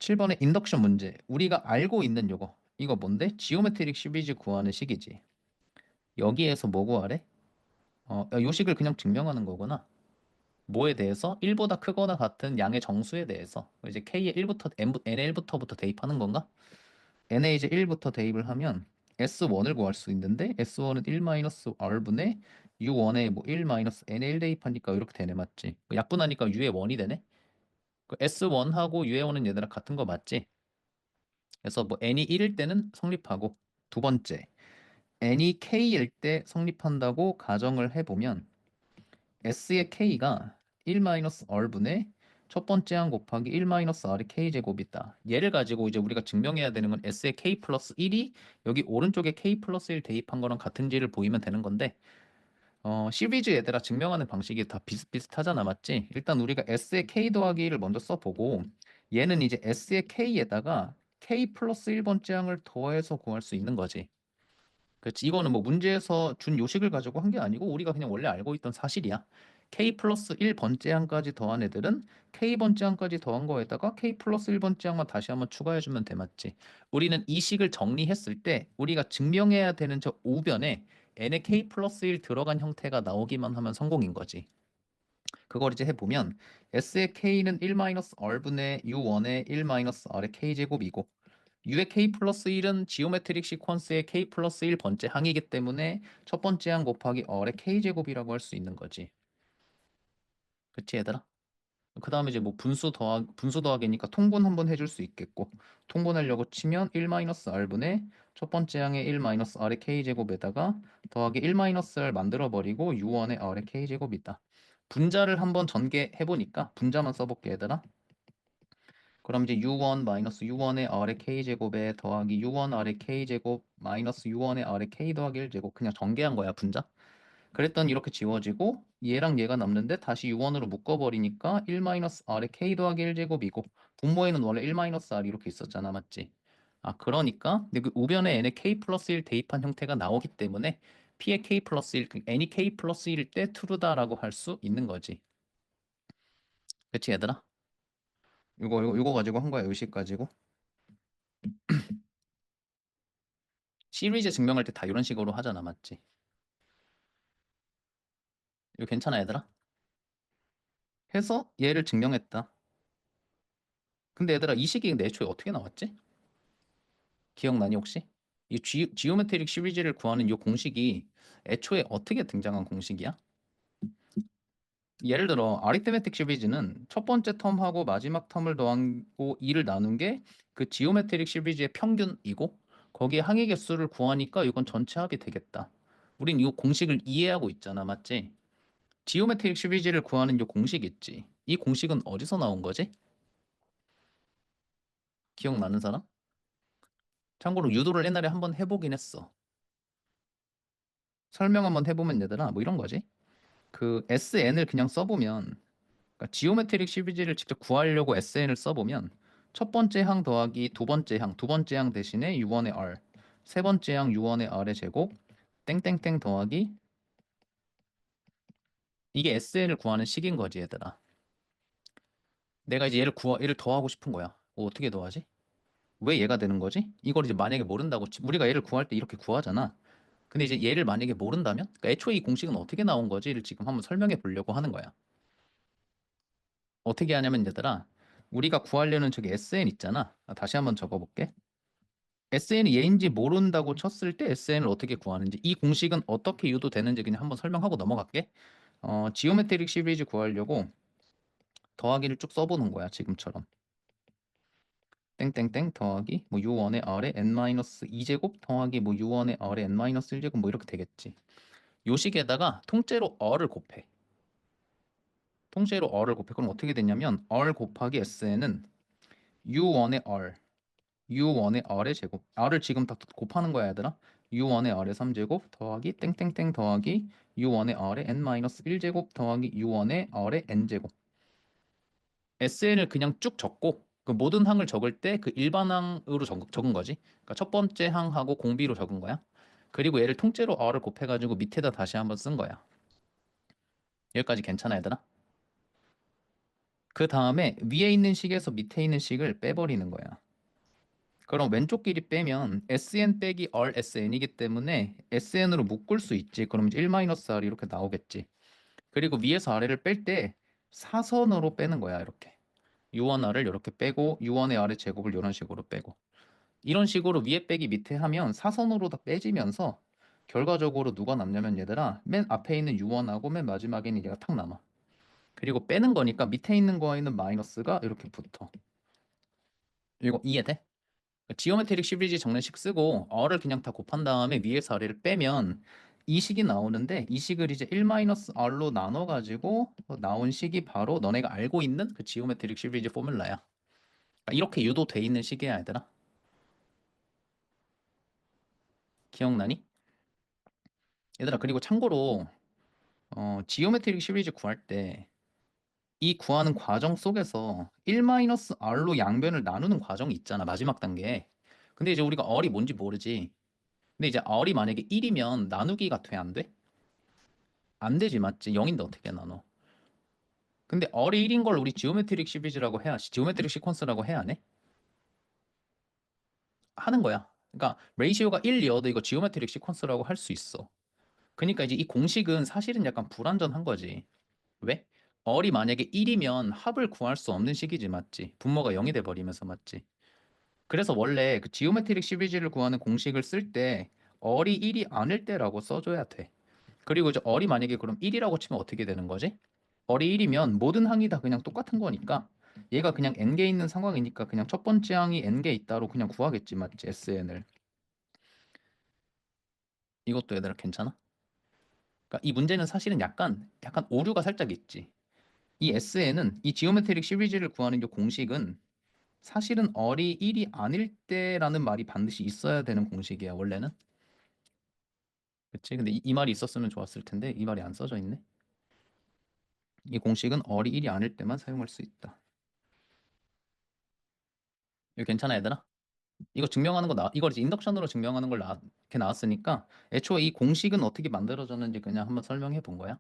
7번의 인덕션 문제. 우리가 알고 있는 요거. 이거 뭔데? 지오메트릭 시리즈 구하는 식이지. 여기에서 뭐 구하래? 요 식을 그냥 증명하는 거구나. 뭐에 대해서? 1보다 크거나 같은 양의 정수에 대해서. 이제 K의 1부터 N의 1부터부터 대입하는 건가? N에 이제 1부터 대입을 하면 S1을 구할 수 있는데 S1은 1-R분의 U1에 뭐 1-N에 1 대입하니까 이렇게 되네, 맞지? 약분하니까 U의 1이 되네? S1하고 U의 1은 얘들아 같은 거 맞지? 그래서 뭐 n이 1일 때는 성립하고, 두 번째 n이 k일 때 성립한다고 가정을 해보면 s의 k가 1-r분의 첫 번째 항 곱하기 1-r의 k제곱이다. 얘를 가지고 이제 우리가 증명해야 되는 건 s의 k 플러스 1이 여기 오른쪽에 k 플러스 1 대입한 거랑 같은지를 보이면 되는 건데, 시리즈 얘들아 증명하는 방식이 다 비슷비슷하잖아, 맞지? 일단 우리가 s의 k 더하기를 먼저 써보고, 얘는 이제 s의 k에다가 k 플러스 1번째 항을 더해서 구할 수 있는 거지. 그렇지. 이거는 뭐 문제에서 준 요식을 가지고 한 게 아니고 우리가 그냥 원래 알고 있던 사실이야. k 플러스 1번째 항까지 더한 애들은 k번째 항까지 더한 거에다가 k 플러스 1번째 항만 다시 한번 추가해주면 돼, 맞지? 우리는 이 식을 정리했을 때 우리가 증명해야 되는 저 우변에 n의 k 플러스 1 들어간 형태가 나오기만 하면 성공인 거지. 그걸 이제 해보면 s의 k는 1-r분의 u1의 1-r의 k제곱이고, u의 k 플러스 1은 지오메트릭 시퀀스의 k 플러스 1 번째 항이기 때문에 첫 번째 항 곱하기 r의 k제곱이라고 할 수 있는 거지. 그치 얘들아? 그 다음에 이제 뭐 분수 더하기니까 통분 한번 해줄 수 있겠고, 통분하려고 치면 1-r분의 첫 번째 항의 1-r의 k제곱에다가 더하기 1-r 만들어버리고 u1의 r의 k제곱이다. 분자를 한번 전개해보니까 분자만 써볼게 얘들아. 그럼 이제 u1 마이너스 u1의 r의 k제곱에 더하기 u1 r의 k제곱 마이너스 u1의 r의 k 더하기 1제곱, 그냥 전개한 거야 분자. 그랬더니 이렇게 지워지고 얘랑 얘가 남는데 다시 u1으로 묶어버리니까 1-r의 k 더하기 1제곱이고, 분모에는 원래 1-r 이렇게 있었잖아, 맞지? 아, 그러니까 근데 그 우변에 n의 k 플러스 1 대입한 형태가 나오기 때문에 p의 k 플러스 1, n이 k 플러스 1일 때 true다라고 할 수 있는 거지. 그치 얘들아? 이거 가지고 한 거야, 의식 가지고. 시리즈 증명할 때 다 이런 식으로 하잖아, 맞지? 이거 괜찮아 얘들아? 해서 얘를 증명했다. 근데 얘들아, 이 식이 근데 애초에 어떻게 나왔지? 기억나니 혹시? 이 지오메트릭 시리즈를 구하는 이 공식이 애초에 어떻게 등장한 공식이야? 예를 들어 아리트메틱 시리즈는 첫 번째 텀하고 마지막 텀을 더하고 2를 나눈 게 그 지오메트릭 시리즈의 평균이고, 거기에 항의 개수를 구하니까 이건 전체 합이 되겠다. 우린 이 공식을 이해하고 있잖아, 맞지? 지오메트릭 시리즈를 구하는 이 공식 있지? 이 공식은 어디서 나온 거지? 기억나는 사람? 참고로 유도를 옛날에 한번 해보긴 했어. 설명 한번 해보면 얘들아, 뭐 이런 거지. 그 SN을 그냥 써보면, 그러니까 지오메트릭 시리즈를 직접 구하려고 SN을 써보면 첫 번째 항 더하기 두 번째 항 대신에 U1의 R, 세 번째 항 U1의 R의 제곱, 땡땡땡 더하기, 이게 SN을 구하는 식인 거지 얘들아. 내가 이제 얘를 더하고 싶은 거야. 어떻게 더하지? 왜 얘가 되는 거지? 이걸 이제 만약에 모른다고 우리가 얘를 구할 때 이렇게 구하잖아. 근데 이제 얘를 만약에 모른다면, 그러니까 애초에 이 공식은 어떻게 나온 거지를 지금 한번 설명해 보려고 하는 거야. 어떻게 하냐면 얘들아, 우리가 구하려는 저기 SN 있잖아. 다시 한번 적어볼게. SN이 얘인지 모른다고 쳤을 때 SN을 어떻게 구하는지, 이 공식은 어떻게 유도되는지 그냥 한번 설명하고 넘어갈게. 지오메트릭 시리즈 구하려고 더하기를 쭉 써보는 거야, 지금처럼. 땡땡땡 더하기 뭐 U1의 R에 N-2제곱 더하기 뭐 U1의 R에 N-1제곱 뭐 이렇게 되겠지. 요 식에다가 통째로 R을 곱해. 통째로 R을 곱해. 그럼 어떻게 되냐면 R 곱하기 SN은 U1의 R, U1의 R의 제곱. R을 지금 다 곱하는 거야, 얘들아. U1의 R의 3제곱 더하기 땡땡땡 더하기 U1의 R의 N-1제곱 더하기 U1의 R의 N제곱. SN을 그냥 쭉 적고 그 모든 항을 적을 때 그 일반항으로 적은 거지. 그러니까 첫 번째 항하고 공비로 적은 거야. 그리고 얘를 통째로 R을 곱해가지고 밑에다 다시 한번 쓴 거야. 여기까지 괜찮아, 얘들아? 그 다음에 위에 있는 식에서 밑에 있는 식을 빼버리는 거야. 그럼 왼쪽 길이 빼면 SN 빼기 얼 SN이기 때문에 SN으로 묶을 수 있지. 그럼 1-R이 이렇게 나오겠지. 그리고 위에서 아래를 뺄 때 사선으로 빼는 거야. 이렇게. U1R을 이렇게 빼고 U1의 아래 제곱을 이런 식으로 빼고. 이런 식으로 위에 빼기 밑에 하면 사선으로 다 빼지면서 결과적으로 누가 남냐면 얘들아 맨 앞에 있는 U1하고 맨 마지막에 있는 얘가 탁 남아. 그리고 빼는 거니까 밑에 있는 거에는 마이너스가 이렇게 붙어. 이거 이해돼? 지오메트릭 시리즈 정례식 쓰고 어를 그냥 다 곱한 다음에 위에서 아래를 빼면 이 식이 나오는데 이 식을 이제 1-R로 나눠가지고 나온 식이 바로 너네가 알고 있는 그 지오메트릭 시리즈 포뮬라야. 그러니까 이렇게 유도돼 있는 식이야, 얘들아. 기억나니? 얘들아, 그리고 참고로 지오메트릭 시리즈 구할 때 이 구하는 과정 속에서 1-R로 양변을 나누는 과정이 있잖아, 마지막 단계에. 근데 이제 우리가 얼이 뭔지 모르지. 근데 이제 얼이 만약에 1이면 나누기가 돼, 안 돼? 안 되지, 맞지? 0인데 어떻게 나눠? 근데 얼이 1인 걸 우리 지오메트릭 시리즈라고 해야, 지오메트릭 시퀀스라고 해야 하네? 하는 거야. 그러니까 레이시오가 1이어도 이거 지오메트릭 시퀀스라고 할 수 있어. 그러니까 이제 이 공식은 사실은 약간 불완전한 거지. 왜? 얼이 만약에 1이면 합을 구할 수 없는 식이지, 맞지? 분모가 0이 돼 버리면서, 맞지? 그래서 원래 그 지오메트릭 시리즈를 구하는 공식을 쓸 때 얼이 1이 아닐 때라고 써줘야 돼. 그리고 이제 얼이 만약에 그럼 1이라고 치면 어떻게 되는 거지? 얼이 1이면 모든 항이 다 그냥 똑같은 거니까 얘가 그냥 n개 있는 상황이니까 그냥 첫 번째 항이 n개 있다로 그냥 구하겠지, 맞지? SN을. 이것도 얘들아 괜찮아? 그러니까 이 문제는 사실은 약간 오류가 살짝 있지. 이 SN은 이 지오메트릭 시리즈를 구하는 이 공식은 사실은 얼이 1이 아닐 때라는 말이 반드시 있어야 되는 공식이야, 원래는. 그치? 근데 이 말이 있었으면 좋았을 텐데 이 말이 안 써져 있네. 이 공식은 얼이 1이 아닐 때만 사용할 수 있다. 이거 괜찮아, 얘들아? 이거 증명하는 거 이걸 이제 인덕션으로 증명하는 걸 이렇게 나왔으니까 애초에 이 공식은 어떻게 만들어졌는지 그냥 한번 설명해 본 거야.